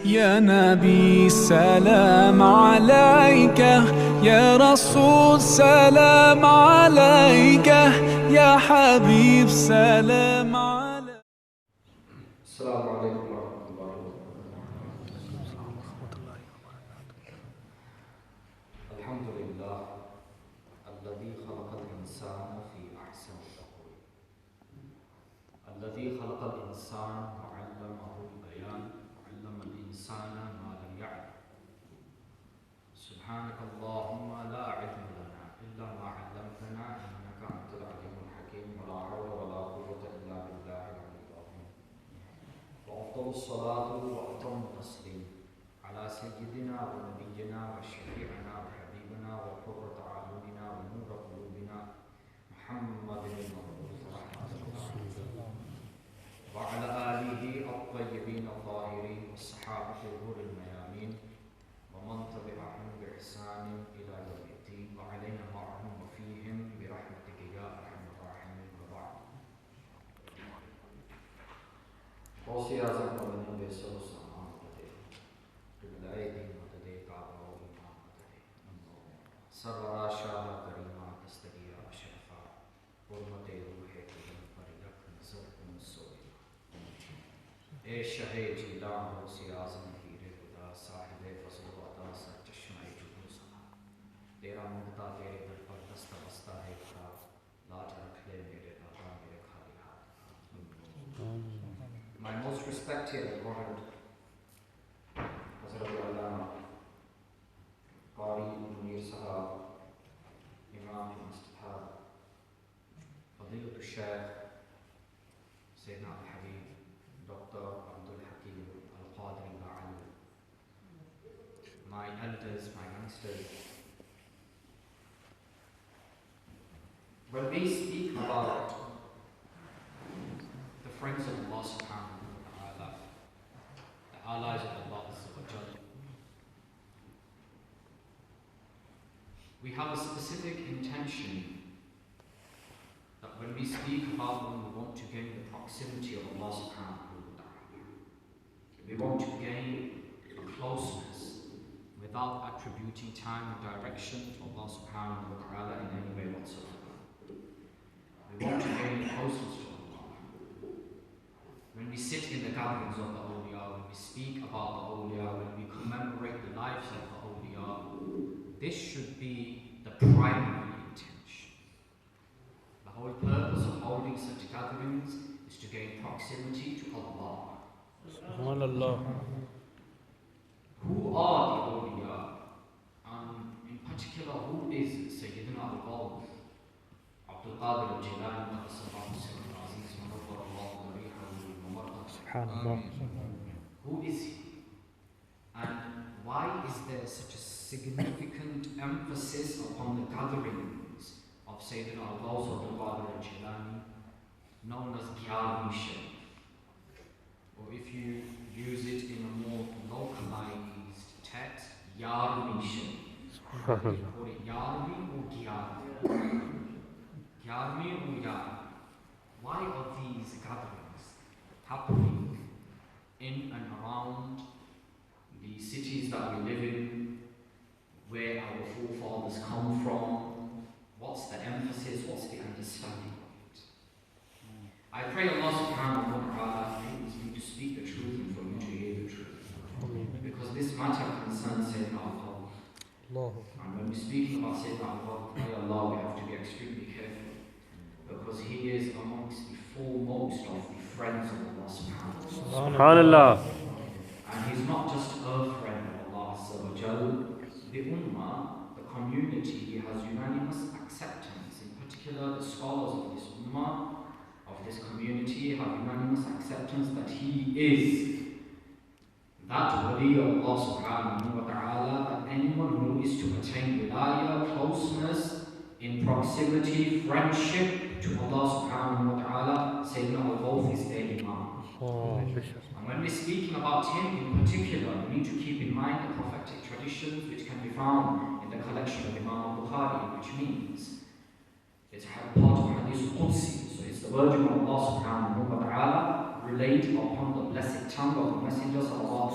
يا نبي سلام عليك، يا رسول سلام عليك، يا حبيب سلام عليك. السلام عليكم ورحمة الله وبركاته. الحمد لله الذي خلق الإنسان في أحسن تقويم، الذي خلق الإنسان وعلمه البيان، وعلم الإنسان ما لم يعلم. سبحانك اللهم لا علم لنا إلا ما علمتنا إنك أنت العليم الحكيم، ولا حول ولا قوة إلا بالله العلي العظيم. وأفضل الصلاة وأتم التسليم على سيدنا ونبينا وشفيعنا وحبيبنا وقرة أعيننا ونور قلوبنا محمد المبعوث رحمة الله، وعلى آله الطيبين الطاهرين والصحابة الغر الميامين ومن تبعهم بإحسان إلى يوم الدين، وعلينا معهم وفيهم برحمتك يا أرحم الراحمين. وبعد. غوث اعظم مولانا بیسر السلام مددے قبلۂ دین مددے کعبہ و امام مددے سرورا شاہ کریمہ دستگیر اشرفہ حرمت روح قدم پر یک نظر کن سوئے. اے شہ جیلان غوث اعظم پیر خدا صاحب فضل و عطا سر چشمہ جنوں سما، تیرا منگتا تیرے در پر دست بستہ ہے خدا، لاج رکھ لے میرے دادا میرے خالی ہاتھ. My most respected and honored Hazrat Allama Qari Munir Sahab, Imam Mustafad, Fadilatul Shaykh Sayyidina Al-Habib Dr. Abdul Hakim Al-Qadri Ba'al, my elders, my youngsters, when we speak about the friends of Allah subhanahu wa ta'ala, the allies of Allah azza wa jalla, we have a specific intention that when we speak about them, we want to gain the proximity of Allah subhanahu wa ta'ala. We want to gain a closeness without attributing time or direction to Allah subhanahu wa ta'ala in any way whatsoever. We want to gain closeness to Allah. When we sit in the gatherings of the awliya, when we speak about the awliya, when we commemorate the lives of the awliya, this should be the primary intention. The whole purpose of holding such gatherings is to gain proximity to Allah. Subhanallah. Who are the awliya? And in particular, who is Sayyidina Al-Qawm Abdul Qadir Al-Jilani Qaddasallahu Sirruhu Al-Aziz wa Nawwarallahu Darihahu wa Marqadahu. Subhanallah. Who is he? And why is there such a significant emphasis upon the gatherings of Sayyidina Al-Ghaus Abdul Qadir Al-Jilani, known as Gyarmi Sharif? Or if you use it in a more localized text, Yarmi Sharif. Or Yarmi or Gyarmi? Gyarmi or Yarmi? Why are these gatherings happening in and around the cities that we live in, where our forefathers come from? What's the emphasis? What's the understanding of it? I pray Allah subhanahu wa ta'ala enables me to speak the truth and for you to hear the truth. Because this matter concerns Sayyidina Al-Qawm. And when we're speaking about Sayyidina Al-Qawm, pray Allah, we have to be extremely careful. Because he is amongst the foremost of the friends of Allah subhanahu wa ta'ala. Subhanallah. And he's not just a friend of Allah azza wa jalla. The ummah, the community, has unanimous acceptance. In particular, the scholars of this ummah, of this community, have unanimous acceptance that he is that wali of Allah subhanahu wa ta'ala, that anyone who is to attain wilayah, closeness, in proximity, friendship to Allah subhanahu wa ta'ala, Sayyidina Al-Ghaus is their imam. And when we're speaking about him in particular, we need to keep in mind the prophetic traditions which can be found in the collection of Imam al-Bukhari, which means it's part of Hadith Qudsi, so it's the word of Allah subhanahu wa ta'ala relayed upon the blessed tongue of the messengers of Allah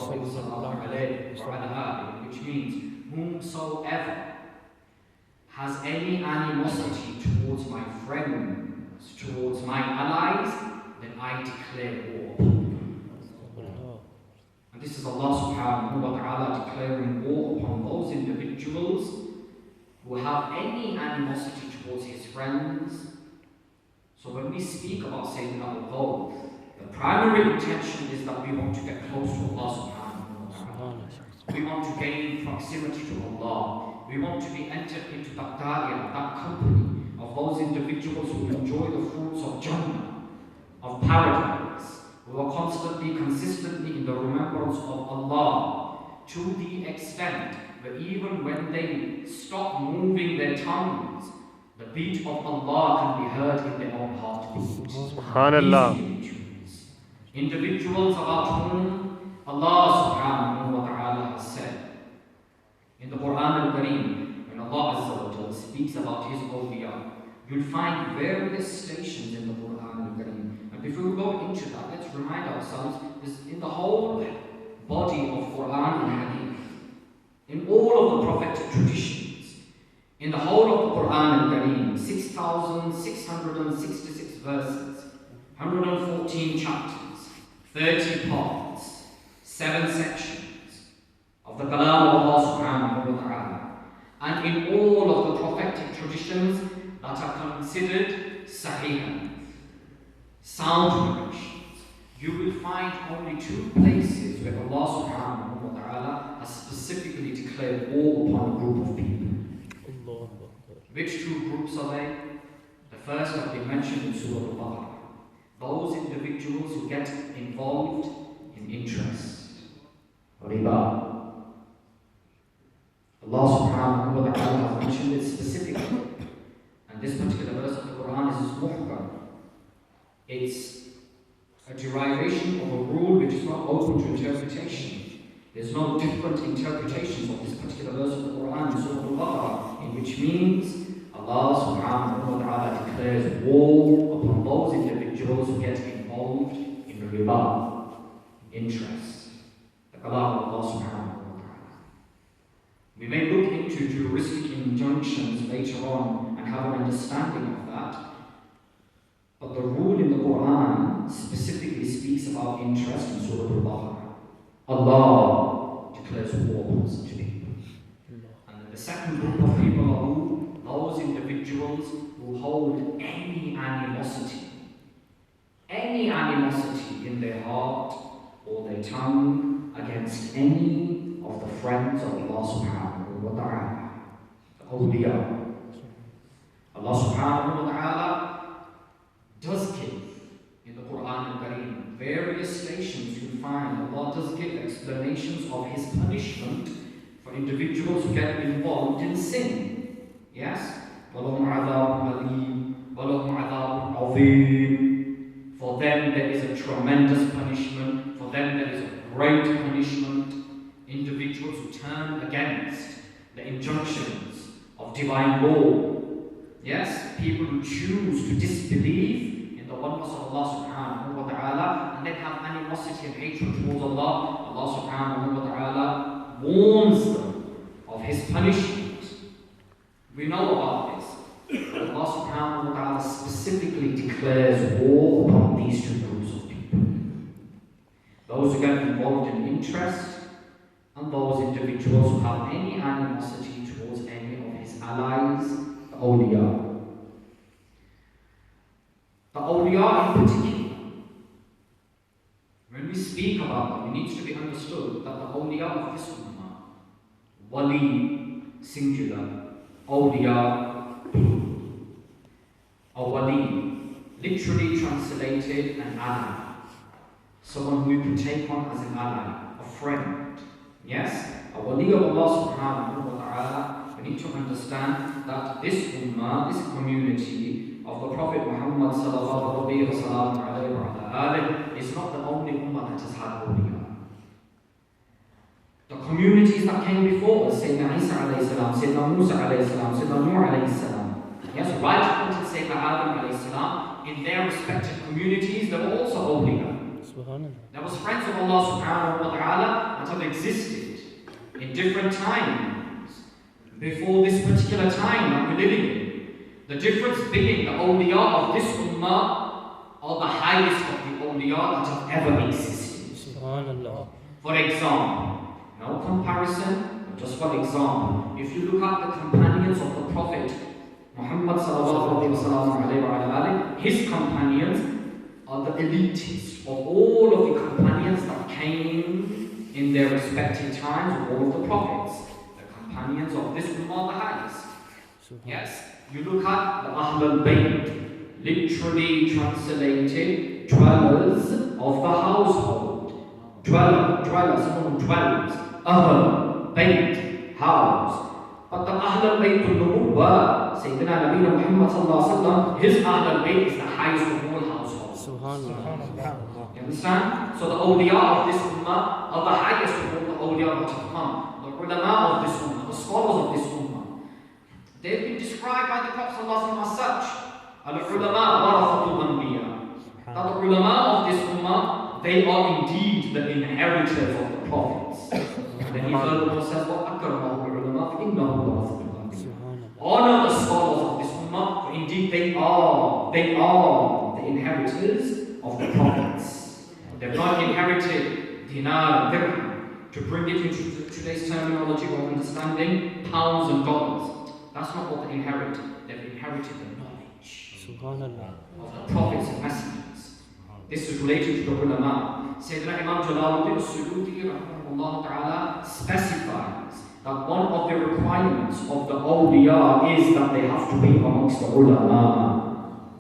alayhi wa ala alihi, which means whomsoever has any animosity towards my friends, towards my allies, then I declare war. And this is Allah subhanahu wa ta'ala declaring war upon those individuals who have any animosity towards his friends. So when we speak about Sayyidina al-Ghawth, the primary intention is that we want to get close to Allah subhanahu wa ta'ala. We want to gain proximity to Allah. We want to be entered into that da'iyah, that company of those individuals who enjoy the fruits of Jannah, of paradise, who are constantly, consistently in the remembrance of Allah, to the extent that even when they stop moving their tongues, the beat of Allah can be heard in their own heartbeat. Subhanallah. Individuals about whom Allah subhanahu wa ta'ala has said in the Quran al-Kareem, when Allah Azza wa Jalla speaks about his awliya, you'll find various stations in the Quran al-Kareem. And before we go into that, let's remind ourselves, is in the whole body of Quran and Hadith, in all of the prophetic traditions, in the whole of the Quran al-Kareem, 6,666 verses, 114 chapters, 30 parts, 7 sections of the Kalam of Allah subhanahu wa ta'ala, and in all of the prophetic traditions that are considered sahih, sound narrations, you will find only 2 places where Allah subhanahu wa ta'ala has specifically declared war upon a group of people. Which 2 groups are they? The first have been mentioned in Surah Al-Baqarah. Those individuals who get involved in interest, riba. Allah subhanahu wa ta'ala has mentioned it specifically. And this particular verse of the Quran is muhkam. It's a derivation of a rule which is not open to interpretation. There's no different interpretations of this particular verse of the Quran in Surah Al-Baqarah, in which means Allah subhanahu wa ta'ala declares war upon those individuals who get involved in the riba, interest, the kalam of Allah subhanahu wa ta'ala. We may look into juristic injunctions later on and have an understanding of that, but the rule in the Quran specifically speaks about interest in Surah Al-Baqarah. Allah declares war upon such people. And then the second group of people are who? Those individuals who hold any animosity in their heart or their tongue against any of the friends of Allah subhanahu wa ta'ala, the awliya. Allah subhanahu wa ta'ala does give in the Quran al-Kareem various stations you find Allah does give explanations of his punishment for individuals who get involved in sin. Yes? وَلَهُمْ عَذَابٌ أَلِيمٌ وَلَهُمْ عَذَابٌ عَظِيمٌ. For them there is a tremendous punishment. For them there is a great punishment. Individuals who turn against the injunctions of divine law. Yes? People who choose to disbelieve in the oneness of Allah subhanahu wa ta'ala and then have animosity and hatred towards Allah. Allah subhanahu wa ta'ala warns them of his punishment. We know about this. Allah subhanahu wa ta'ala specifically declares war upon these 2 groups of people. Those who get involved in interest and those individuals who have any animosity towards any of his allies, the awliya. The awliya in particular, when we speak about them, it needs to be understood that the awliya of this ummah, wali, singular, awliya, a wali, literally translated an ally, someone who you can take on as an ally, a friend. Yes, a wali of Allah subhanahu wa ta'ala. We need to understand that this ummah, this community of the Prophet Muhammad sallallahu alayhi wa sallam is not the only ummah that has had awliya. The communities that came before us, Sayyidina Isa alayhi salam, Sayyidina Musa alayhi salam, Sayyidina Nuh alayhi salam, yes, right up until Sayyidina Adam alayhi salam, in their respective communities, they were also awliya. Subhanallah. There was friends of Allah subhanahu wa ta'ala that have existed in different times before this particular time that we're living in. The difference being the awliya of this ummah are the highest of the awliya that have ever existed. Subhanallah. For example, no comparison, but just for example, if you look at the companions of the Prophet Muhammad sallallahu alaihi wasallam, his companions are the elitist of all of the companions that came in their respective times of all of the prophets. The companions of this ummah are the highest. Yes, you look at the Ahlul Bayt, literally translated dwellers of the household. Someone who dwells. Ahl Bayt, house. But the Ahlul Bayt al-Nubuwwah, Sayyidina Nabina Muhammad sallallahu alaihi wasallam, his Ahlul Bayt is the highest of all households. Subhanallah. You understand? So the awliya of this ummah are the highest of all the awliya that have come. The ulama of this ummah, the scholars of this ummah. They've been described by the Prophet ﷺ as such. Al-ulama warathatul anbiya. That the ulama of this ummah, they are indeed the inheritors of the prophets. And then he furthermore says, وَأَكْرَمَهُ الْعُلَمَاءُ فَإِنَّهُ وَرَثَةُ الْأَنْبِيَاءِ. Honor the scholars of this ummah, for indeed they are the inheritors of the prophets. They've not inherited dinar and dirham. To bring it into today's terminology or understanding, pounds and dollars. That's not what they inherit. They've inherited the knowledge Subhanallah. of the prophets and messengers. This is related to the ulama. Sayyidina Imam Jalaluddin al-Suyuti rahimahullah ta'ala specifies that one of the requirements of the awliya is that they have to be amongst the ulama.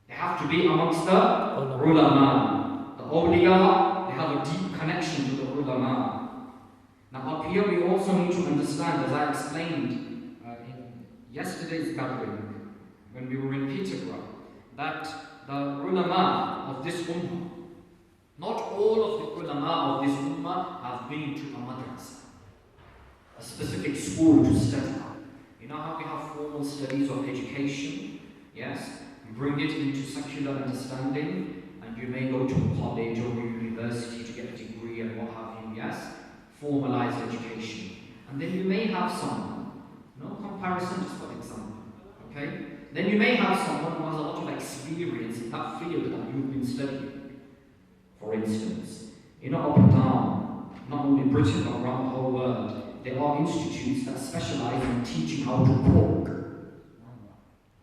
They have to be amongst the ulama. The awliya, they have a deep connection to the ulama. Now up here we also need to understand, as I explained in yesterday's gathering, when we were in Peterborough, that the ulama of this ummah, not all of the ulama of this ummah have been to a madrasa, a specific school to study. You know how we have formal studies of education? Yes? You bring it into secular understanding, and you may go to a college or a university to get a degree and what have you, yes? Formalized education. And then you may have someone, no comparison, just for example, okay? Then you may have someone who has a lot of experience in that field that you've been studying. For instance, up and down, not only Britain but around the whole world, there are institutes that specialize in teaching how to cook.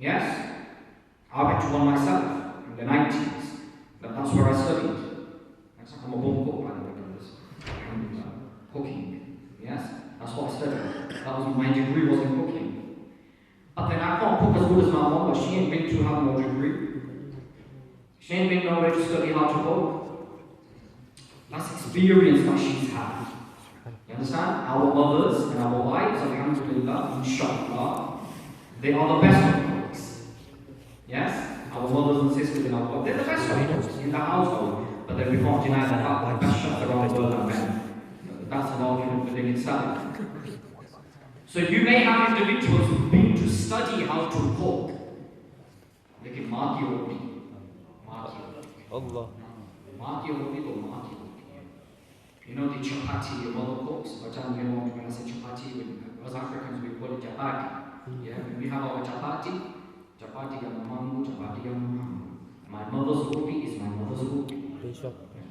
Yes? I went to one myself in the 90s. That's where I studied. I'm a born cook, by the way, brothers. Cooking. Yes? That's what I studied. That was my degree was in cooking. But then I can't cook as good as my mom, but she ain't been to have no degree. She ain't been nowhere to study how to cook. That's experience that she's had. You understand? Our mothers and our wives, alhamdulillah, inshallah, they are the best of cooks. Yes? Our mothers and sisters in our world, they're the best of cooks in the household. But then we can't deny the fact that the best chefs around the world are men. That's an argument within itself. So you may have individuals who've been to study how to cook. Lekin maa ki roti. Allah. Maa ki roti to maa ki roti. You know the chapati your mother cooks? When I say chapati, as Africans we call it chapati. Yeah, when we have our chapati ya mamangu, chapati ya mamangu. My mother's roti is my mother's roti.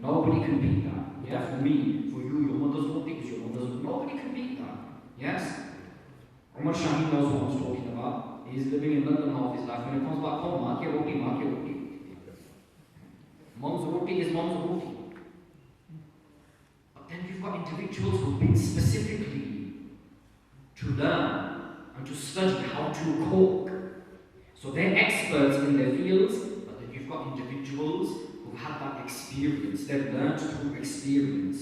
Nobody can beat that. Yeah, for me, for you, your mother's roti is your mother's roti. Nobody can beat that. Yes? Umar Shaheen knows what I'm talking about. He's living in London half his life. When he comes back home, maa ki roti, maa ki roti. Mom's roti is mom's roti. But then you've got individuals who've been specifically to learn and to study how to cook. So they're experts in their fields, but then you've got individuals who've had that experience. They've learned through experience.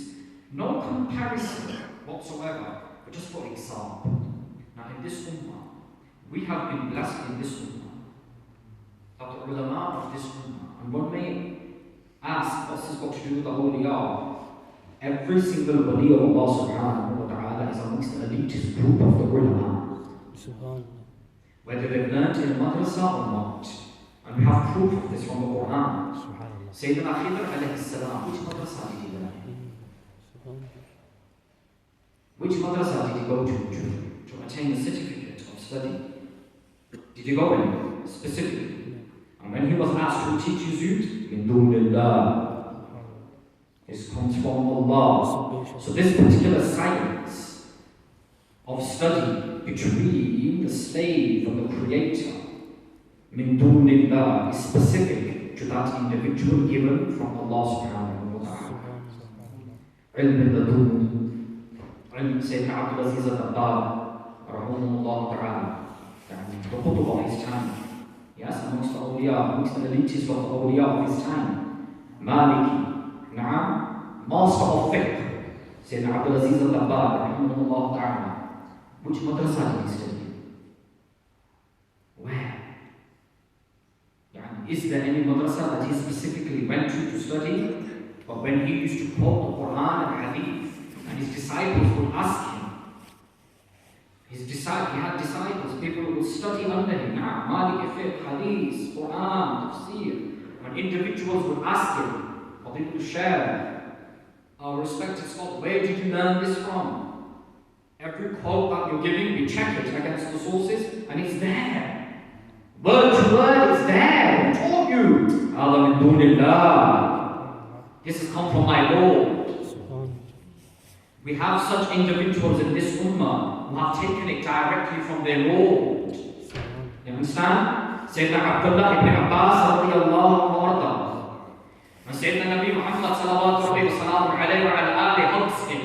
No comparison whatsoever, but just for example. Now in this ummah, we have been blessed in this ummah, that the ulama of this ummah, and one may ask, what's this got to do with the awliya? Every single wali of Allah subhanahu wa ta'ala is amongst the elitist group of the ulama. Whether they've learned in a madrasa or not. And we have proof of this from the Quran. Subhanallah. Sayyidina Khidr alayhi salam, which madrasa did he learn? Which madrasa did he go to attain a certificate of study? Did he go in specifically? And when he was asked to teach his youth, min dunillah, this comes from Allah. So this particular science of study between the slave and the creator, min dunillah, is specific to that individual given from Allah subhanahu wa ta'ala. Ilm ladun. Sayyidina Abdul Aziz al-Dabbagh, rahimahullah ta'ala, the qutb of his time, yes, amongst the awliya, amongst the elites of the awliya of his time, Maliki, na'am, master of fiqh, Sayyidina Abdul Aziz al-Dabbagh, rahimahullah ta'ala. Which madrasa did he study? Where? Is there any madrasa that he specifically went to study? But when he used to quote the Quran and Hadith, and his disciples would ask him, he had disciples, people who would study under him, Maliki fiqh, Hadith, Quran, Tafsir. When individuals would ask him, or people to share, our respected scholar, where did you learn this from? Every quote that you're giving, we check it against the sources, and it's there. Word to word, it's there. Who taught you? Allah min dunillah. This has come from my Lord. We have such individuals in this ummah who have taken it directly from their Lord. You understand? Sayyidina Abdullah ibn Abbas radiyallahu anhu. And Sayyidina Nabi Muhammad sallallahu alayhi wa sallam hugs him.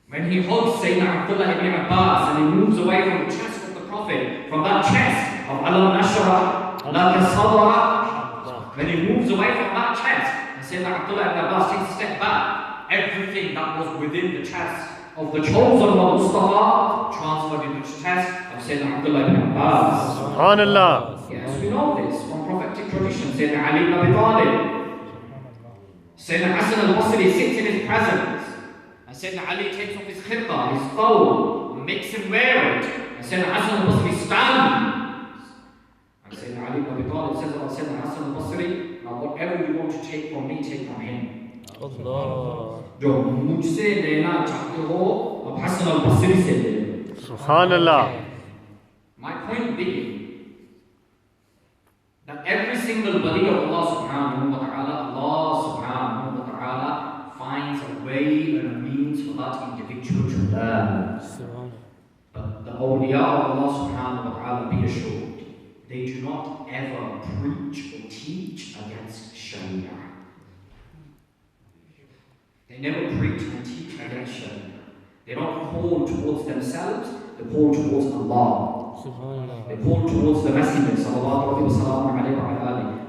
When he hugs Sayyidina Abdullah ibn Abbas and he moves away from the chest of the Prophet, from that chest of Alam Nashra, Laka Sabara, when he moves away from that chest, and Sayyidina Abdullah ibn Abbas takes a step back, everything that was within the chest of the chosen one, Mustafa, transferred into the chest of Sayyidina Abdullah ibn Abbas. SubhanAllah. Yes, we know this from prophetic tradition. Sayyidina Ali ibn Abi Talib. Sayyidina Hassan al-Basri sits in his presence. And Sayyidina Ali takes off his khirqa, his cowl, and makes him wear it. And Sayyidina Hassan al-Basri stands. And Sayyidina Ali ibn Abi Talib says about Sayyidina Hassan al-Basri, now whatever you want to take from me, take from him. Allah. जो मुझसे लेना चाहते हो अब Hasan al-Basri से ले लो. SubhanAllah. My point being that every single wali of Allah subhanahu wa ta'ala finds a way and a means for that individual to learn. But the awliya of Allah subhanahu wa ta'ala, be assured, they do not ever preach or teach against Sharia. They never preach and teach against Sharia. They don't call towards themselves, they call towards Allah. They call towards the Messenger.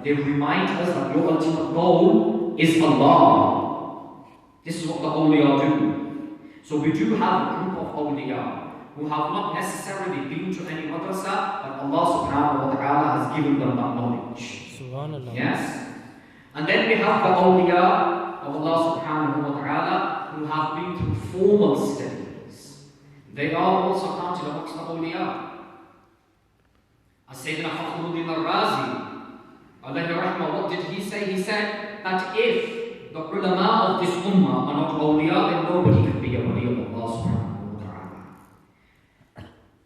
They remind us that your ultimate goal is Allah. This is what the awliya do. So we do have a group of awliya who have not necessarily been to any madrasa, but Allah subhanahu wa ta'ala has given them that knowledge. Yes? And then we have the awliya of Allah subhanahu wa ta'ala who have been through formal studies. They are also counted amongst the awliya. As Sayyidina Fakhruddin al-Razi, alayhi rahmah, what did he say? He said that if the ulama of this ummah are not awliya, then nobody can be a wali of Allah subhanahu wa ta'ala.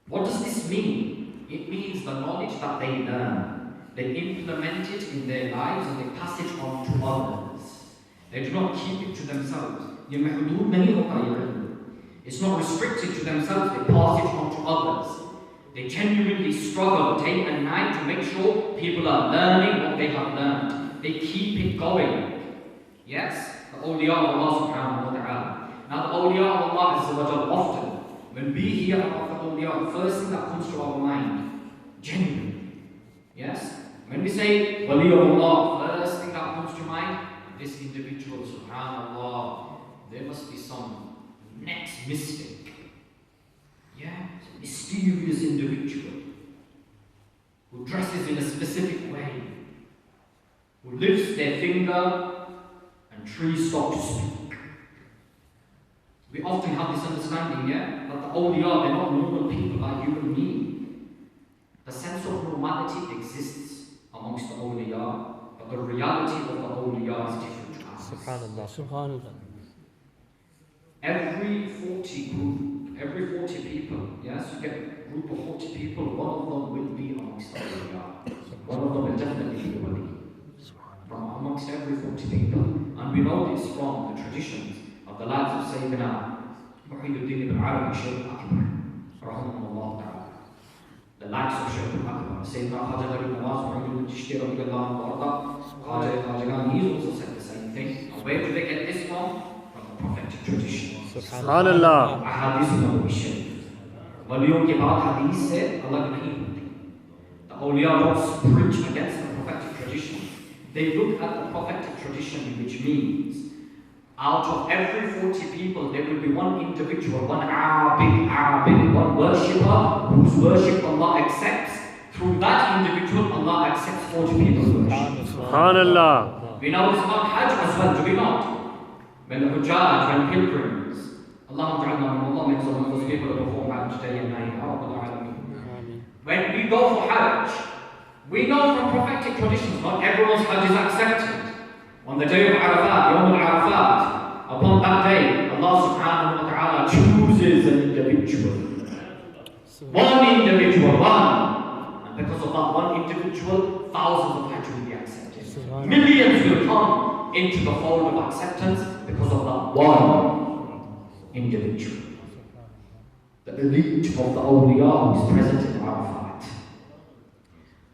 What does this mean? It means the knowledge that they learn, they implement it in their lives and they pass it on to others. They do not keep it to themselves. It's not restricted to themselves, they pass it on to others. They genuinely struggle day and night to make sure people are learning what they have learned. They keep it going. Yes? The awliya of Allah subhanahu wa ta'ala. Now the awliya of Allah azza wa jal, often, when we hear about the awliya, the first thing that comes to our mind, genuine. Yes? When we say wali of Allah, first thing that comes to mind, this individual, subhanallah, there must be some next mystic. Yeah? Mysterious individual who dresses in a specific way, who lifts their finger and trees stop to speak. We often have this understanding, yeah, that the awliya, they're not normal people like you and me. The sense of normality exists. amongst the awliya, but the reality of the awliya is different to ours. Subhanallah. Subhanallah. Every 40 people, yes, you get a group of 40 people, one of them will be amongst the awliya. One of them will definitely be a wali. From amongst every 40 people. And we know this from the traditions of the lads of Sayyidina Muhyiddin ibn Arabi Shaykh al-Akbar, rahimahullah ta'ala. The likes of Shaykh al-Akbar, Sayyidina Khaja Gharib Nawaz, Muhyiddin Chishti radiyallahu anhu, Khaja, he also said the same thing. And where do they get this from? From the prophetic tradition. Subhanallah. Ahadith Nabawi Sharif. Waliyon ke baad hadith se alag nahi hote. The awliya don't preach against the prophetic tradition. They look at the prophetic tradition, which means out of every 40 people, there will be one individual, one abid, one worshipper whose worship Allah accepts. Through that individual, Allah accepts 40 people's worship. Subhanallah. We know this about Hajj as well, do we not? When the Hujjaj, when pilgrims, Allah makes all of those people to perform Hajj day and night. When we go for Hajj, we know from prophetic traditions, not everyone's Hajj is accepted. On the day of Arafat, Yawm al-Arafat, upon that day, Allah subhanahu wa ta'ala chooses an individual. One individual. And because of that one individual, thousands of Hajj will be accepted. Millions will come into the fold of acceptance because of that one individual. The elite of the awliya who is present in Arafat.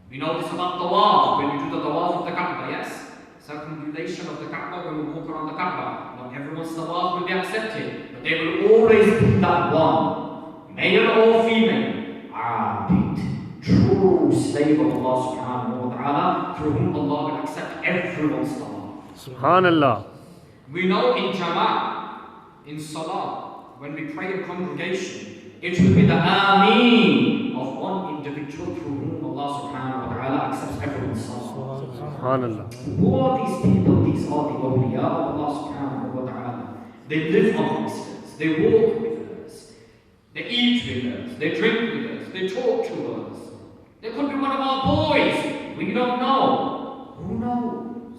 We know this about tawaf, when we do the tawaf of the Kaaba, yes? Circumambulation of the Kaaba, when we walk around the Kaaba. Not everyone's tawaf will be accepted, but there will always be that one, male or female, abid, true slave of Allah subhanahu wa ta'ala, through whom Allah will accept everyone's tawaf. Subhanallah. We know in Jama'ah, in Salah, when we pray in congregation, it will be the Ameen of one individual through whom Allah subhanahu wa ta'ala accepts everyone's salah. Subhanallah. Who are these people? These are the awliya of Allah subhanahu wa ta'ala. They live amongst us, they walk with us, they eat with us, they drink with us, they talk to us. They could be one of our boys. We don't know. Who knows?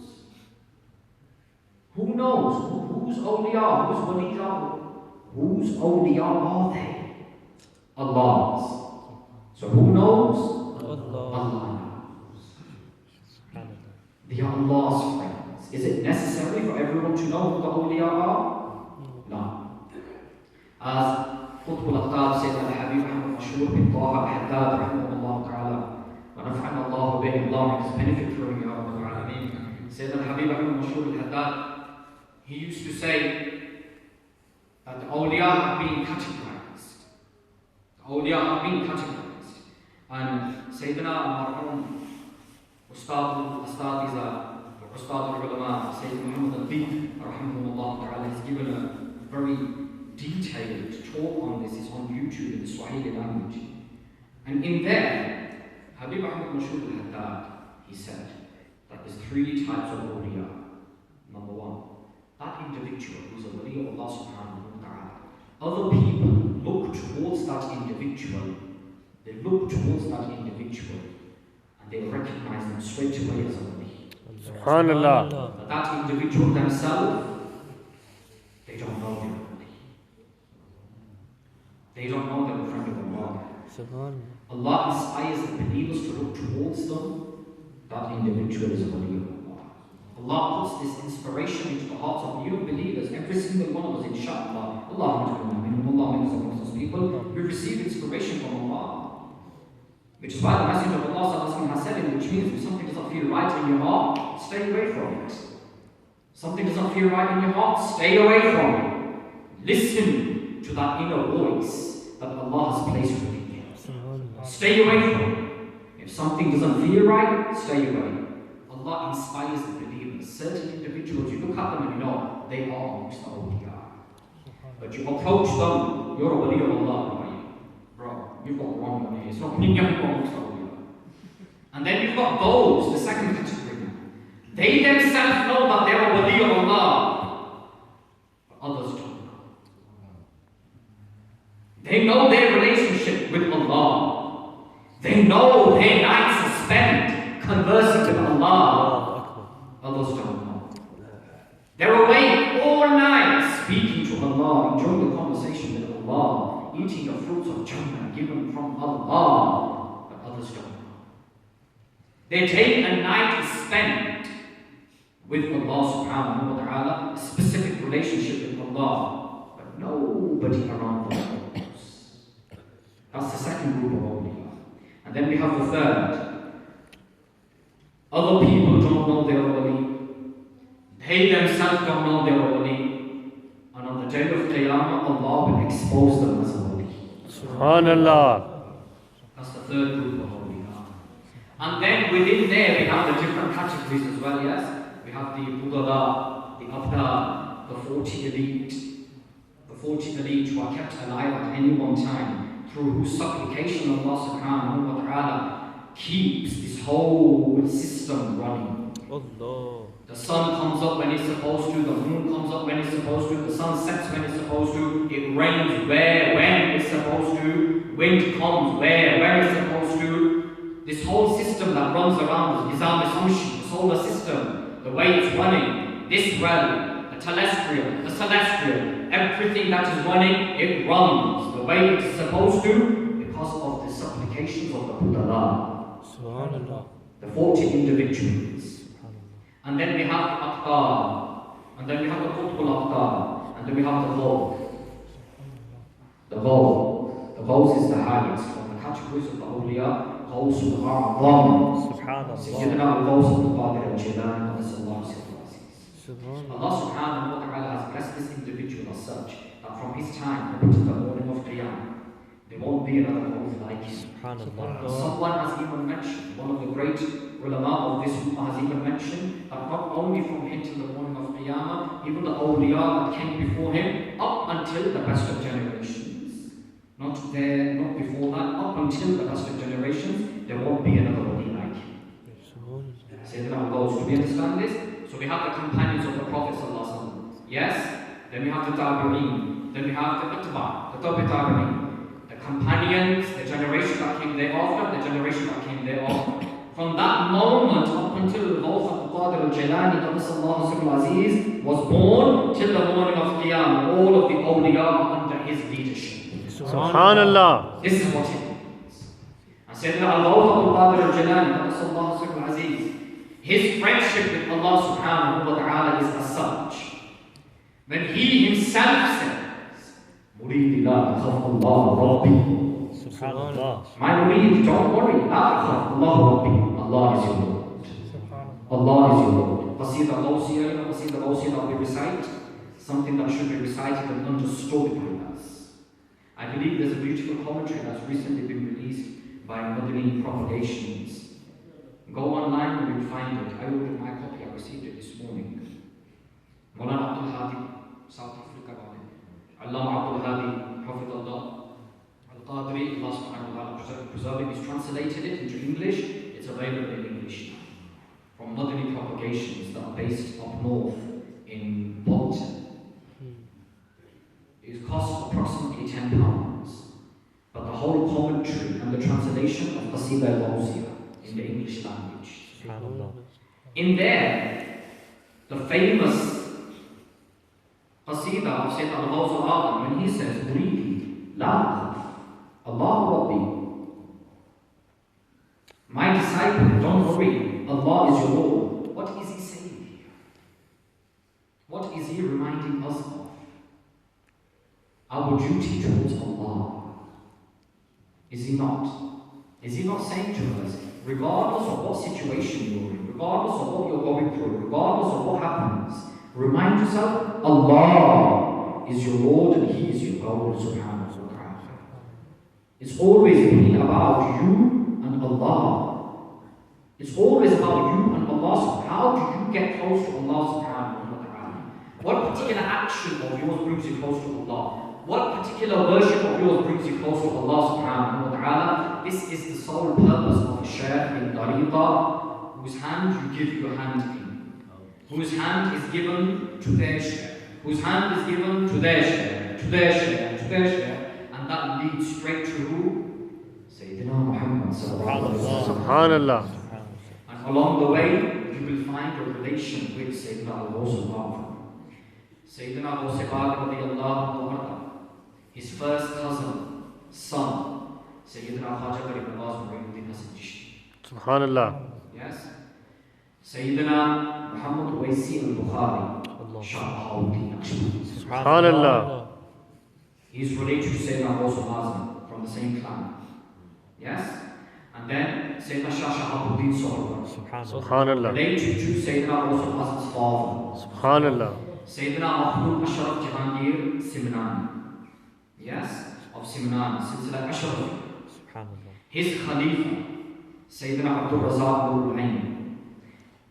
Who knows? Whose awliya? Whose waliya? Whose awliya are they? Allah's. So who knows? Allah knows. They are Allah's friends. Is it necessary for everyone to know who the awliya are? No. As Qutb al-Aqtab said, Al-Habib Ahmad Mashur bin Taha al-Haddad rahimahullah ta'ala, wa naf'ana Allah bihi, Allah makes benefit through him, Ya Rabbal Alameen. Said Al-Habib Ahmad Mashur al-Haddad, he used to say that the awliya have been categorized. The awliya have been categorized. And Sayyidina al-Marhum, Ustad al-Ulama, Sayyid Muhammad al-Bid, rahimahullah ta'ala, has given a very detailed talk on this. It's on YouTube in the Swahili language. And in there, Habib Ahmad Mashur al-Haddad, he said that there's 3 types of awliya. Number 1, that individual who's a wali of Allah subhanahu wa ta'ala. Other people look towards that individual. They look towards that individual and they recognize them straight away as a wali. Subhanallah. But that individual themselves, they don't know they're a wali. They don't know they're a friend of Allah. Allah inspires the believers to look towards them. That individual is a wali of Allah. Allah puts this inspiration into the hearts of new believers. Every single one of us, inshaAllah. Allah makes us amongst those people. We receive inspiration from Allah. Which is why the message of Allah has said it, which means if something doesn't feel right in your heart, stay away from it. Something doesn't feel right in your heart, stay away from it. Listen to that inner voice that Allah has placed within you. Stay away from it. If something doesn't feel right, stay away. Allah inspires the believers. Certain individuals, you look at them and you know they are amongst the awliya. But you approach them, you're a wali of Allah, right? Bro, you've got the wrong one here. It's not meaning you're amongst the awliya. And then you've got those, the second category. They themselves know that they're a wali of Allah. But others don't know. They know their relationship with Allah. They know their nights are spent conversing with Allah, others don't know. They're awake all night speaking to Allah, enjoying the conversation with Allah, eating the fruits of Jannah given from Allah, but others don't know. They take a night spent with Allah subhanahu wa ta'ala, a specific relationship with Allah, but nobody around them knows. That's the second group of awliya. And then we have the third. Other people don't know their wali. They themselves don't know their wali. And on the day of Qiyamah, Allah will expose them as a wali. Subhanallah. That's the third group of awliya. And then within there we have the different categories as well, yes? We have the Budala, the Abdal, the 40 elite. The 40 elite who are kept alive at any one time, through whose supplication Allah subhanahu wa ta'ala keeps this whole system running. Allah. The sun comes up when it's supposed to, the moon comes up when it's supposed to, the sun sets when it's supposed to, it rains where, when it's supposed to, wind comes where, when it's supposed to. This whole system that runs around us, Nizam al-Shamsi, the solar system, the way it's running, this realm, the celestial, everything that is running, it runs the way it is supposed to because of the supplications of the Budala, Subhanallah. the 40 individuals. And then we have the Aqtar, and then we have the Qutb al-Aqtar, and then we have the Ghaw. The Ghaws is the highest from the categories of the awliya. Ghaws who are A'zam. Subhanallah. Sayyidina al-Ghaws al-Qadir al-Jilani, Allah sallallahu alayhi wa Subhanallah. Allah subhanahu wa ta'ala has blessed this individual as such that from his time up to the morning of Qiyamah, there won't be another Ghaws like him. Subhanallah. Someone has even mentioned, one of the great ulama of this ummah has even mentioned that not only from him till the morning of Qiyamah, even the awliya that came before him up until the best of generations, not before that, up until the best of generations, there won't be another wali like him. Sayyidina al-Ghaws, do we understand this? So we have the companions of the Prophet sallallahu alaihi wasallam. Yes? Then we have the Tabi'een. Then we have the Atba, the Tabi'een. The companions, the generation that came thereafter, the generation that came thereafter. From that moment up until Ghaus al-Qadir al-Jilani Aziz was born till the morning of Qiyamah, all of the awliya are under his leadership. Subhanallah. This is what it means. And Sayyidina Ghaus al-Qadir al-Jilani Aziz, his friendship with Allah subhanahu wa ta'ala is as such. When he himself says, Murid la akhaf Allah Rabbi. Subhanallah. My murid, don't worry, la akhaf Allah Rabbi. Allah is your Lord. Allah is your Lord. Qasida Ghawsiyya, Qasida Ghawsiyya that we recite, something that should be recited and understood by us. I believe there's a beautiful commentary that's recently been released by Madani Propagations. Go online and you'll find it. I ordered my copy, I received it this morning. Mawlana Abdul Hadi, South Africa, Allama Abdul Hadi, Prophet Allah, Al-Qadri, Allah subhanahu wa ta'ala preserving, he's translated it into English. It's available in English now. From Madani Propagations that are based up north in Bolton. It costs approximately £10. But the whole commentary and the translation of Qasida al-Ghawsiyya in the English language. In there, the famous Qasida of Sayyid al-Ghaws al-A'zam, when he says, Muridi, la Allah Rabbi. My disciple, don't worry, Allah is your Lord. What is he saying here? What is he reminding us of? Our duty towards Allah. Is he not? Is he not saying to us, regardless of what situation you're in, regardless of what you're going through, regardless of what happens, remind yourself, Allah is your Lord and He is your God, subhanahu wa ta'ala. It's always been about you and Allah. It's always about you and Allah. How do you get close to Allah subhanahu wa ta'ala? What particular action of yours brings you close to Allah? What particular worship of yours brings you close to Allah subhanahu wa ta'ala? This is the sole purpose of a shaykh in tariqah, whose hand you give your hand in, whose hand is given to their shaykh, whose hand is given to their shaykh, to their shaykh, to their shaykh, and that leads straight to who? Sayyidina Muhammad sallallahu alaihi wasallam. Subhanallah. And along the way, you will find a relation with Sayyidina Abu Bakr. Sayyidina Abu Bakr radiallahu anhu, his first cousin, son, Sayyidina Khaja Garib Nawaz Muhyiddin Hasan Chishti. Subhanallah. Yes? Sayyidina Muhammad Waisi al-Bukhari, Shah-Bahauddin Naqshbandi. Subhanallah. He is related to Sayyidina Ghaus al-Azam from the same clan. Yes? And then Sayyidina Shah Shahabuddin Sohrawardi, Subhanallah. related to Sayyidina Ghaus al-Azam's father. Subhanallah. Sayyidina Mahmud Ashraf Jahangir Simnani. Yes? Of Simnani, Silsila Ashrafi. His Khalifa, Sayyidina Abdul Razak Nurul Ain.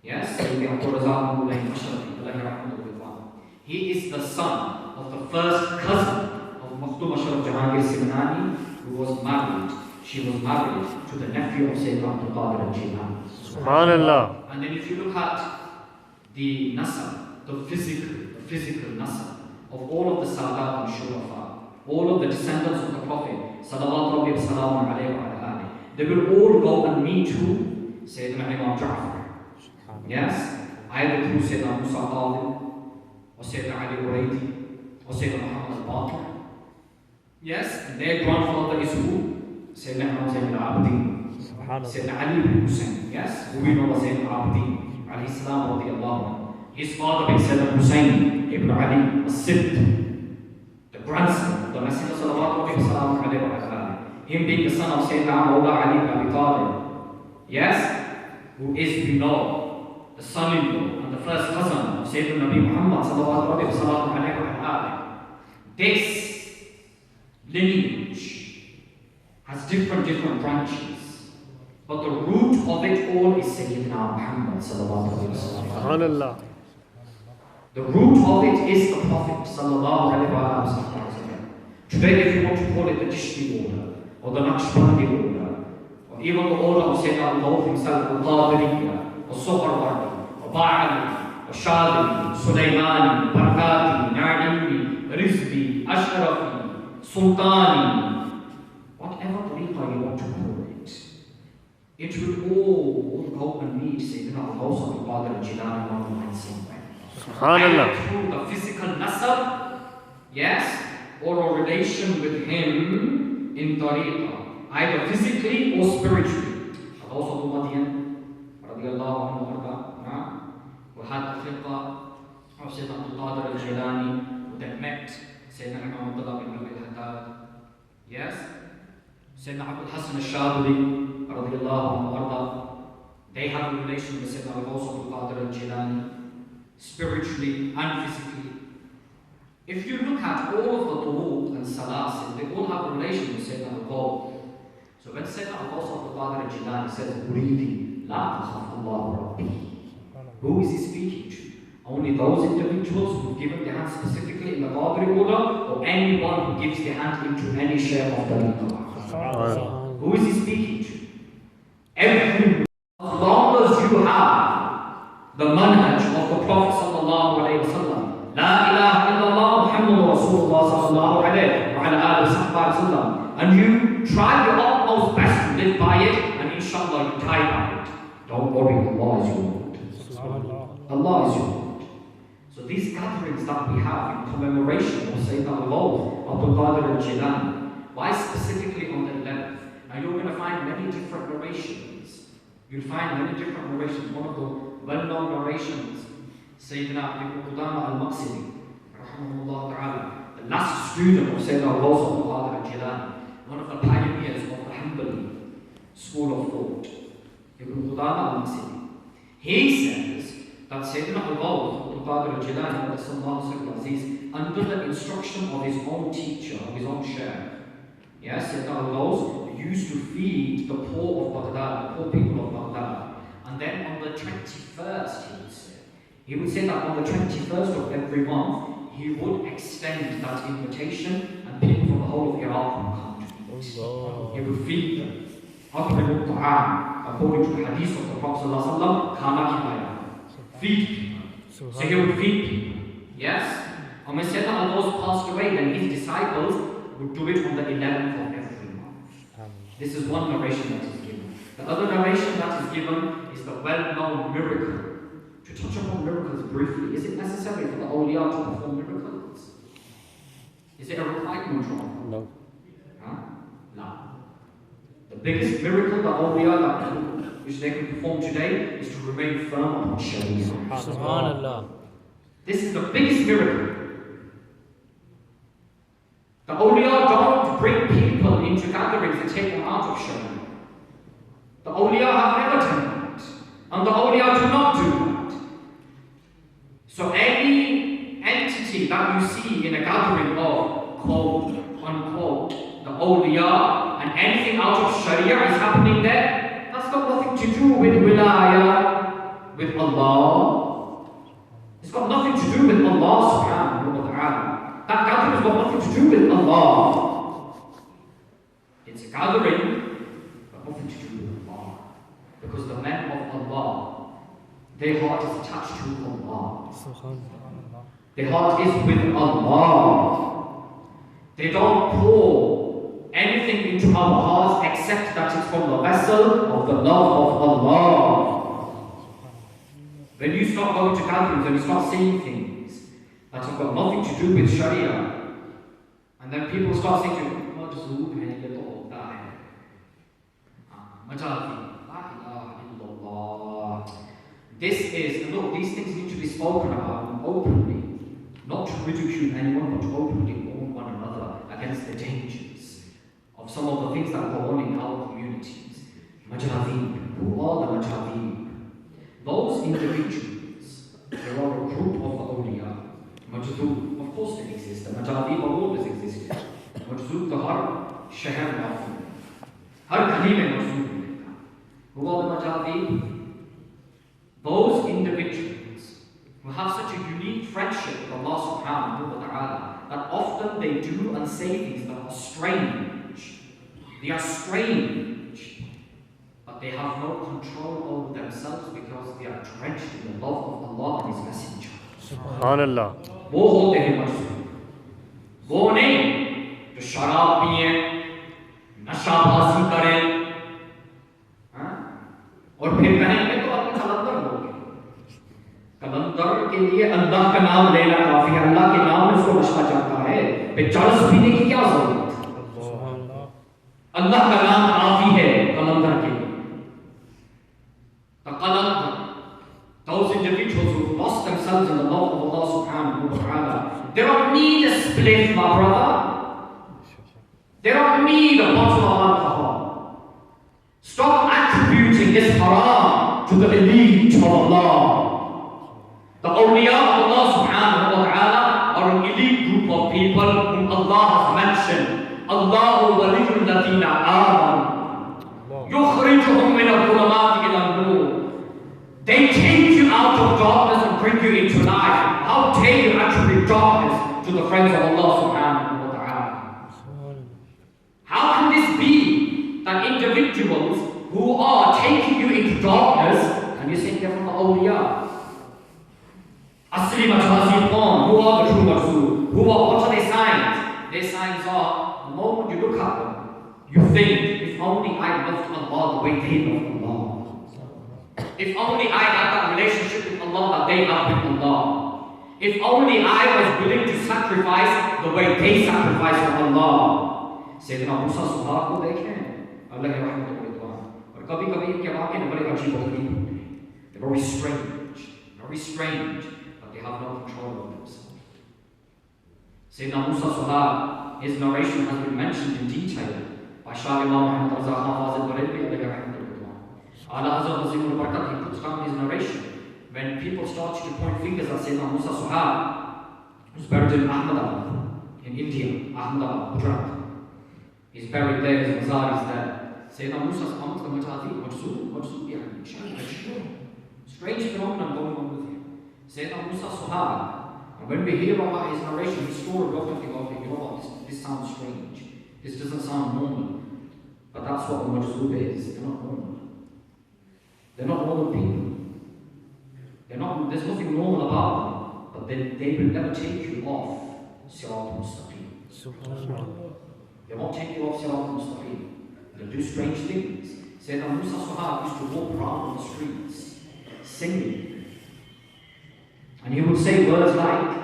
Yes? Sayyidina Abdul Razak Nurul Ain Ashrafi. Allahi rahmatullahi. He is the son of the first cousin of Makhdoom Ashraf Jahangir Simnani, who was married. She was married to the nephew of Sayyidina Abdul Qadir al-Jilani. Subhanallah. And then if you look at the nasab, the physical nasab of all of the Sadat and Shurafa, all of the descendants of the Prophet, Salawat Rabbi Salaam alayhi wa alayhi, they will all go and meet who? Sayyidina Imam Ja'far. Yes? Either through Sayyidina Musa Qadir, or Sayyidina Ali Uraidi, or Sayyidina Muhammad al-Baqir. Yes? And their grandfather is who? Sayyidina Imam Zayn al-Abidin. Sayyidina Ali ibn Hussein. Yes? Who we know as Zayn al-Abidin. Alayhi salam radiyallahu anhu. His father is Sayyidina Hussein ibn Ali al-Sibt, the grandson of the Messenger sallallahu alayhi wa sallam. Him being the son of Sayyidina Mawla Ali ibn Abi Talib. Yes? Who is, we know, the son-in-law and the first cousin of Sayyidina Nabi Muhammad sallallahu alayhi wa sallam. This lineage has different branches, but the root of it all is Sayyidina Muhammad sallallahu alayhi wa sallam. Subhanallah. The root of it is the Prophet sallallahu alayhi wa sallam. Today, if you want to call it the Chishti order, or the Naqshbandi order, or even the order of Sayyidina Al-Gawth himself, Al-Qadiriyya, or Sohrawardi, or Ba'ali, or Shadili, Sulaymani, Barakati, Na'imi, Rizvi, Ashrafi, Sultani, whatever tariqa you want to call it, it will all go and meet Sayyidina Al-Gawth Al-Qadir Al-Jilani one somewhere. Subhanallah. Either through the physical nasab, yes, or a relation with him in tariqa, either physically or spiritually. Al-Gawth Al-Madian, radiallahu anhu arda, who had the fiqh of Sayyidina Abdul Qadir Al-Jilani, who then met Sayyidina Imam Abdullah bin Abi al-Haddad. Yes? Sayyidina Abdul Hasan al-Shadili, radiallahu anhu arda, they have a relation with Sayyidina Al-Gawth Al-Qadir Al-Jilani, spiritually and physically. If you look at all of the turuq and salasil, they all have a relation with Sayyidina Al-Gawth. So when Sayyidina Al-Gawth Al-Qadir Al-Jilani says, Uridi, la takhaf Allah Rabbi, who is he speaking to? Only those individuals who've given their hand specifically in the Qadri order, or anyone who gives their hand into any share of the tariqah? Who is he speaking to? Everyone. As long as you have the manhaj of the Prophet sallallahu alayhi wa sallam, La ilaha illallah Muhammadur Rasulullah sallallahu alayhi wa sallam, and you try your utmost best to live by it, and inshallah you die by it. Don't worry, Allah is your Lord. Allah is your Lord. So these gatherings that we have in commemoration of Sayyidina Al-Gawth Abdul Qadir Al-Jilani, why specifically on the 11th? Now you're going to find many different narrations. You'll find many different narrations. One of the well-known narrations, Sayyidina Ibn Qudama al-Maqsidi, rahimahullah ta'ala, the last student of Sayyidina Al-Gawth Abdul Qadir Al-Jilani, one of the pioneers of the Hanbali school of thought, Ibn Qudama al-Maqsidi. He says that Sayyidina Al-Gawth Abdul Qadir Al-Jilani, under the instruction of his own teacher, of his own sheikh, yes, Sayyidina Al-Gawth used to feed the poor of Baghdad, the poor people of Baghdad. And then on the 21st, he would say that on the 21st of every month, he would extend that invitation and people from the whole of Iraq would come to it. He would feed them. According to the hadith of the Prophet ﷺ, feed people. So he would feed people. Yes? And when Sayyidina Al-Gawth passed away, then his disciples would do it on the 11th of every month. This is one narration that is given. The other narration that is given is the well-known miracle. To touch upon miracles briefly, is it necessary for the awliya to perform miracles? Is it a requirement? No. Huh? No. The biggest miracle the awliya which they can perform today is to remain firm upon Sharia. Subhanallah. This is the biggest miracle. The awliya don't bring people into gatherings and take them out of Sharia. The awliya have never done that. And the awliya do not do that. So any entity that you see in a gathering of, quote, unquote, the awliya, and anything out of Sharia is happening there, that's got nothing to do with wilayah, with Allah. It's got nothing to do with Allah subhanahu wa ta'ala. That gathering has got nothing to do with Allah. It's a gathering, but nothing to do with Allah. Because the men of Allah, their heart is attached to Allah. Their heart is with Allah. They don't pour anything into our hearts except that it's from the vessel of the love of Allah. When you start going to gatherings and you start saying things that have got nothing to do with Sharia, and then people start saying to you, this is, look, these things need to be spoken about openly, not to ridicule anyone, but to openly warn one another against the dangers of some of the things that go on in our communities. Majadib. Who are the Majadib? Those individuals, they are a group of the awliya. Majadub, of course they exist. The Majadib have always existed. Majadub, the Har, Shahar Nafi. Har Kalim Majadub. Who are the Majadib? Those individuals who have such a unique friendship with Allah subhanahu wa ta'ala that often they do and say things that are strange. They are strange, but they have no control over themselves because they are drenched in the love of Allah and His Messenger. Subhanallah. वो होते हैं मजदूर, वो नहीं जो शराब पिए, नशाबाजी करें, और फिर कहेंगे तो अपने कलंदर लोग हैं। कलंदर के लिए अल्लाह का नाम लेना काफी है, अल्लाह के नाम में उसको नशा जाता है, फिर चरस पीने की क्या जरूरत? अल्लाह का नाम काफी है कलंदर के लिए। The Qalandar, those individuals who lost themselves in the love of Allah subhanahu wa ta'ala, they don't need a spliff, my brother. They don't need a bottle of alcohol. Stop attributing this haram to the elite of Allah. The awliya of Allah subhanahu wa ta'ala are an elite group of people whom Allah has mentioned. Allahu waliyul ladina amanu yukhrijuhum min al-dhulumati ila an-nur. They take you out of darkness and bring you into light. How dare you attribute darkness to the friends of Allah subhanahu wa ta'ala? How can this be that individuals who are taking you into darkness, and you think they're from the awliya? Asli Majazibun, who are the true Majzub? What are their signs? Their signs are, the moment you look at them, you think, if only I loved Allah the way they loved Allah. If only I had that relationship with Allah that they have with Allah. If only I was willing to sacrifice the way they sacrifice for Allah. Sayyidina Musa Suhar ko dekhen, Allah ke rahmat wa ridwan. Aur kabhi kabhi inke waaqe mein bade ajeeb aur ghareeb hote hain. They're very strange, but they have no control over themselves. Sayyidina Musa Suhar, his narration has been mentioned in detail by Shah Imam Muhammad Raza Khan Fazil Bareilly, Allah ke rahmat wa ridwan. Allah Hazrat Nazimul Barakat, he puts down his narration. When people started to point fingers at Sayyidina Musa Suhar, who's buried in Ahmedabad, in India, Ahmedabad, Gujarat. He's buried there, his mazar is there. Sayyidina Musa's amongst the Majazib, Majzub yani, strange phenomenon going on with him. Sayyidina Musa Suhar, and when we hear about his narration, his story, we often think, okay, you know what, this sounds strange. This doesn't sound normal. But that's what the Majzub is. They're not normal. They're not normal people. There's nothing normal about them, but they will never take you off Sirat al-Mustaqim. They won't take you off Sirat al-Mustaqim. They'll do strange things. Sayyidina Musa Sahab used to walk around on the streets singing. And he would say words like,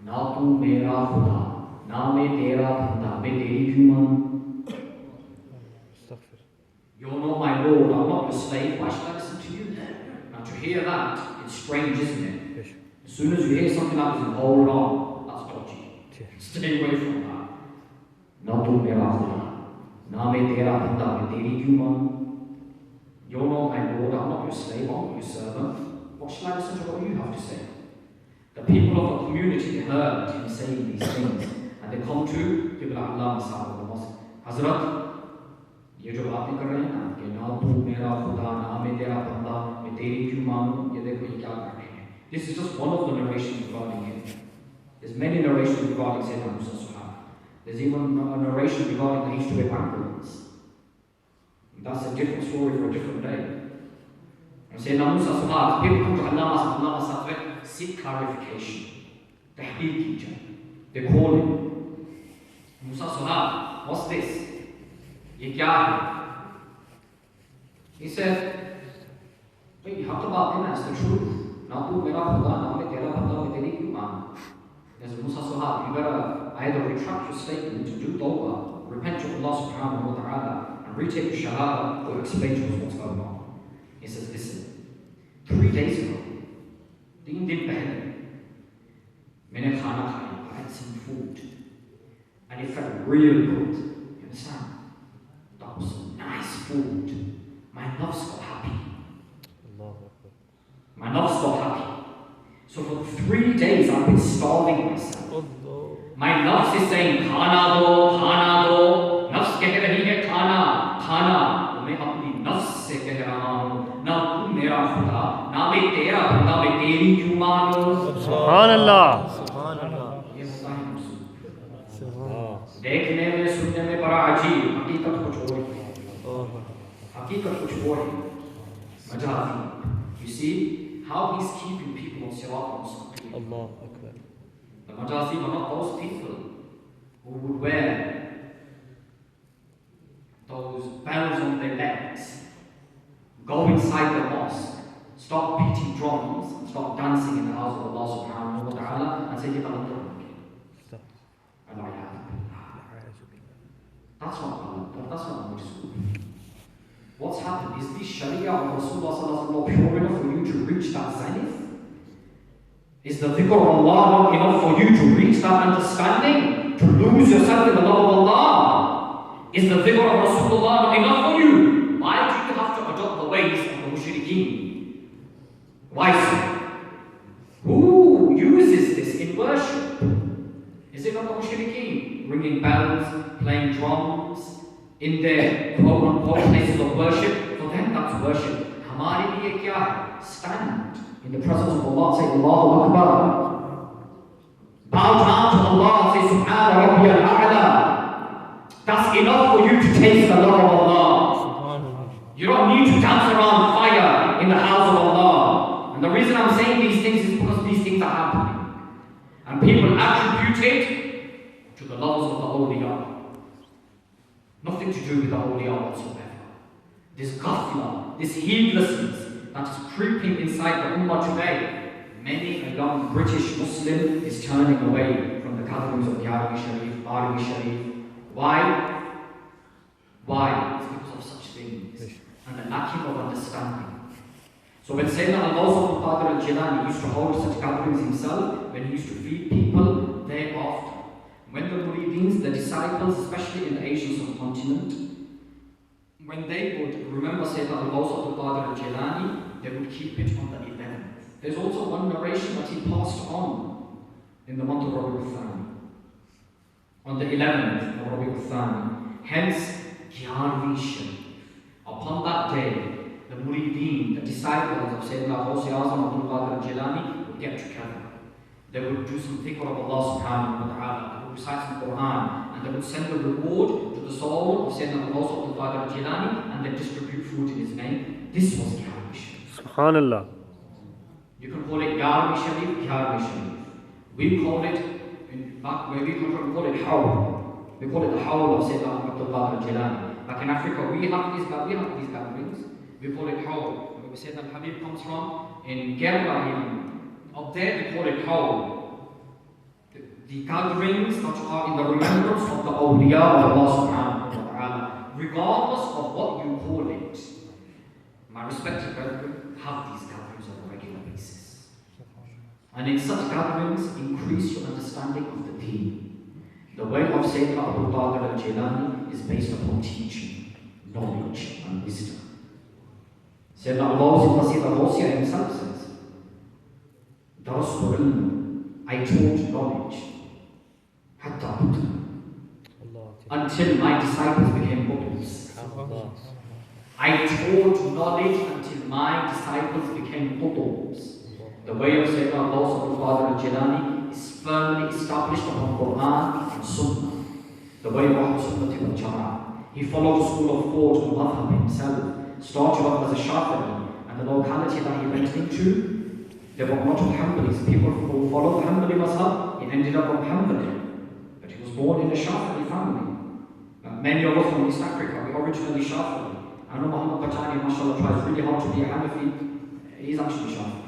Na tu mera khuda, na main tera banda, main teri kyun manun? Astaghfir. You're not my Lord, I'm not your slave, why should I listen to you? Now to hear that, it's strange, isn't it? Yes. As soon as you hear something like this, hold on, that's dodgy. Yes. Stay away from that. Na tu mera khuda, na main tera banda, main teri kyun manun? You're not my Lord, I'm not your slave, I'm not your servant. What shall I listen to what you have to say? The people of the community heard him saying these things, and they come to Qibla Allah Mas'ud the mosque. Hazrat, ये जो बातें कर रहे हैं ना कि ना तू मेरा खुदा ना मैं तेरा बंदा मैं तेरी क्यों मानूं, ये देखो ये क्या कर रहे हैं. This is just one of the narrations regarding him. There's many narrations regarding Sayyidina Musa Sahab. There's even a narration regarding the history of ambulance. That's a different story for a different day. And Sayyidina Musa Sahab, people come to Allah Mas'ud seek clarification. Tahqiq teacher. They call him. Musa Sahab, what's this? Ye kya hai? He said, but you have to baat dena, it's the truth. Na tu mera khuda, na main tera banda, main teri kyun maanu? There's Musa Sahab, you better either retract your statement to do tawbah, repent to Allah subhanahu wa ta'ala, and retake your shahada, or explain to us what's going on. He says, listen, 3 days ago, 3 दिन पहले मैंने खाना खाया, I had some food, and it felt real good. You understand? That was some nice food. My nafs got happy. Allahu Akbar. My nafs got happy. So for 3 days I've been starving myself. Allah. My nafs is saying, खाना दो, खाना दो. नफ्स कह रही है खाना, खाना. तो मैं अपनी नफ्स से कह रहा हूँ, ना तू मेरा खुदा, ना मैं तेरा बंदा, मैं तेरी क्यों मानूं? Subhanallah. Subhanallah. ये होता है मसूद. Subhanallah. देखने में सुनने में बड़ा अजीब, हकीकत कुछ और है. Oh. हकीकत कुछ और है. मजाजी. You see how he's keeping people on sirat al-mustaqim. Allahu Akbar. The Majazi were not those people who would wear those bells on their legs, go inside the mosque, stop beating drums, and stop dancing in the house of Allah subhanahu wa ta'ala, and say, "Give Allah Stop. That's not Allah, that's not Mujizul. What's happened is this Sharia of Rasulullah sallallahu alaihi wasallam pure enough for you to reach that zenith? Is the dhikr of Allah not enough for you to reach that understanding? To lose yourself in the love of Allah? Is the dhikr of Rasulullah not enough for you? Why do you have to adopt the ways of the mushrikeen? Why so? Who uses this in worship? Is it not the mushrikeen? Ringing bells, playing drums, in their quote-unquote places of worship? For them that's worship. Hamare liye kya hai? Stand in the presence of Allah, say Allahu Akbar. Bow down to Allah, say Subhana Rabbi al-A'la. That's enough for you to taste the love of Allah. Subhanallah. You don't need to dance around fire in the house of Allah. And the reason I'm saying these things is because these things are happening. And people attribute it to the loves of the awliya. Nothing to do with the awliya whatsoever. This ghafla, this heedlessness that is creeping inside the ummah today. Many a young British Muslim is turning away from the gatherings of Yarwi Sharif, Barwi Sharif. Why? Why? It's because of such things and the lacking of understanding. So when Sayyidina Al-Ghawth al-Qadir al-Jilani used to hold such gatherings himself, when he used to feed people, thereafter, when the Murideens, the disciples, especially in the Asian subcontinent, when they would remember Sayyidina Al-Ghawth al-Qadir al-Jilani, they would keep it on the 11th. There's also one narration that he passed on in the month of Rabi'ul Thani. On the 11th of Rabi'ul Thani. Hence, Yarwi Sharif. Upon that day, the Murideen, the disciples of Sayyidina Ghawsi Azam Abdul Qadir al-Jilani would get together. They would do some dhikr of Allah subhanahu wa ta'ala, they would recite some Quran, and they would send the reward to the soul of Sayyidina Ghawsi Abdul Qadir al-Jilani, and they distribute food in his name. This was Yarwi Sharif. Subhanallah. You can call it Yarwi Sharif, Yarwi Sharif. We call it, in fact, where we come from, we call it Hawl. We call it the Hawl of Sayyidina Abdul Qadir al-Jilani. Like in Africa, we have these gatherings. We call it Hawl. Where we say that Habib comes from in Gerba. Up there, they call it Hawl. The gatherings that are in the remembrance of the awliya of Allah subhanahu wa ta'ala, regardless of what you call it. My respected brethren, have these gatherings on a regular basis. And in such gatherings, increase your understanding of the deen. The way of Sayyidina Abdul Qadir al-Jilani is based upon teaching, knowledge and wisdom. Sayyidina Abdul Qadir al-Jilani himself says, Darastu ilm, I taught knowledge, hatta until my disciples became Muslims. I taught knowledge until my disciples became Qutubs. The way of Sayyidina Abdul Qadir al-Jilani is firmly established upon Quran and Sunnah. The way of Ahlul Sunnah wal Jama'ah. He followed the school of thought and madhab himself. Started off as a Shafi'i, and the locality that he went into, there were a lot of Hanbalis. People who followed the Hanbali mazhab, he ended up on Hanbali. But he was born in a Shafi'i family. Many of us from East Africa, we originally Shafi'i. I know Muhammad Qatani, mashallah, tries really hard to be a Hanafi. He's actually Shafi'i.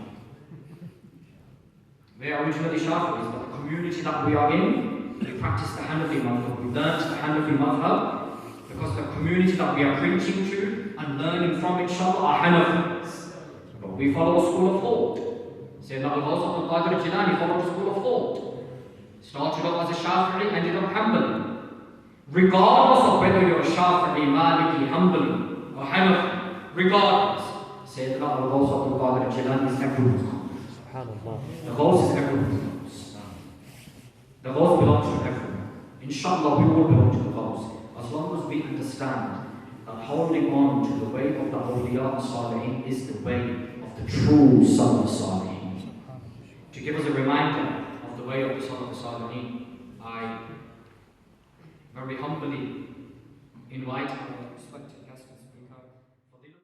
We are originally Shafi'is, but the community that we are in, we practice the Hanafi madhab. We learn the Hanafi madhab because the community that we are preaching to and learning from, inshallah, are Hanafis. But we follow a school of thought. Sayyidina Abdul Qadir al-Jilani followed a school of thought. Started off as a Shafi'i, ended up Hanbali. Regardless of whether you're a Shafi'i, Maliki, Hanbali, or Hanafi, regardless, Sayyidina Abdul Qadir al-Jilani is everyone's. The Ghaus is everyone's. The Ghaus belongs to everyone. Inshallah, we will belong to the Ghaus. As long as we understand that holding on to the way of the awliya and salihin is the way of the true Salaf Salihin. To give us a reminder of the way of the Salaf Salihin, I very humbly invite our respected